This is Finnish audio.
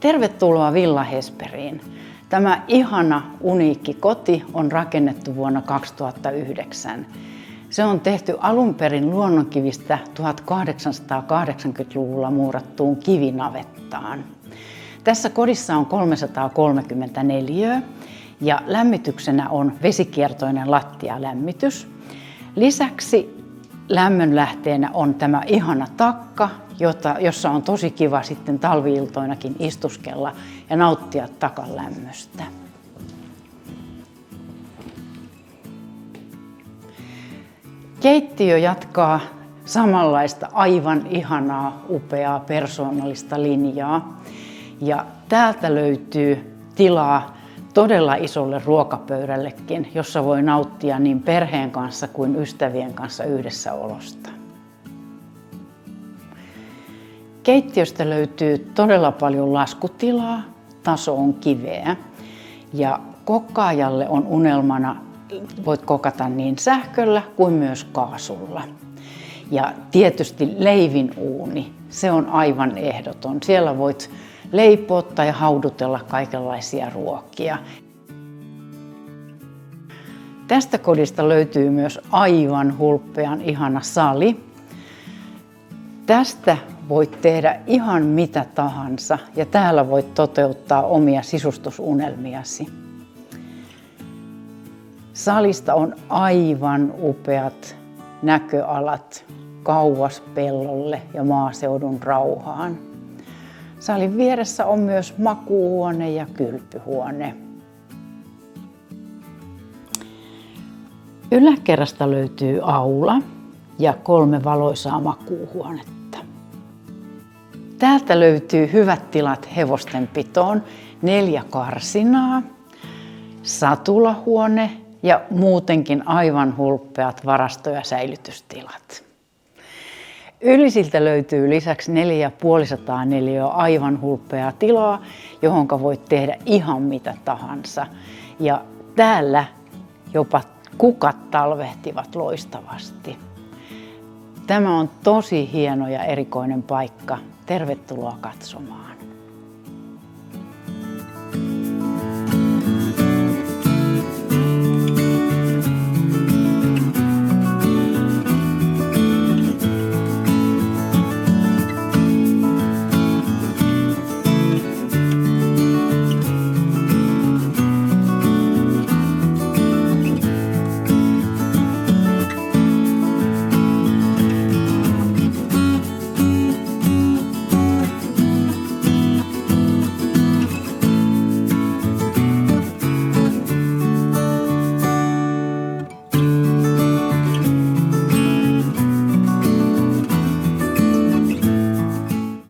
Tervetuloa Villa Hesperiin. Tämä ihana, uniikki koti on rakennettu vuonna 2009. Se on tehty alun perin luonnonkivistä 1880-luvulla muurattuun kivinavettaan. Tässä kodissa on 334 ja lämmityksenä on vesikiertoinen lattialämmitys. Lisäksi lämmönlähteenä on tämä ihana takka, jossa on tosi kiva sitten talvi-iltoinakin istuskella ja nauttia takan lämmöstä. Keittiö jatkaa samanlaista aivan ihanaa, upeaa, persoonallista linjaa. Ja täältä löytyy tilaa todella isolle ruokapöydällekin, jossa voi nauttia niin perheen kanssa kuin ystävien kanssa yhdessäolosta. Keittiöstä löytyy todella paljon laskutilaa, taso on kiveä ja kokkaajalle on unelmana, voit kokata niin sähköllä kuin myös kaasulla. Ja tietysti leivinuuni, se on aivan ehdoton. Siellä voit leipoa tai haudutella kaikenlaisia ruokia. Tästä kodista löytyy myös aivan hulppean ihana sali. Tästä voit tehdä ihan mitä tahansa ja täällä voit toteuttaa omia sisustusunelmiasi. Salista on aivan upeat näköalat kauas pellolle ja maaseudun rauhaan. Salin vieressä on myös makuuhuone ja kylpyhuone. Yläkerrasta löytyy aula ja 3 valoisaa makuuhuonetta. Täältä löytyy hyvät tilat hevostenpitoon, 4 karsinaa, satulahuone ja muutenkin aivan hulppeat varasto- ja säilytystilat. Ylisiltä löytyy lisäksi 450 neliötä aivan hulppeaa tilaa, johon voit tehdä ihan mitä tahansa. Ja täällä jopa kukat talvehtivat loistavasti. Tämä on tosi hieno ja erikoinen paikka. Tervetuloa katsomaan.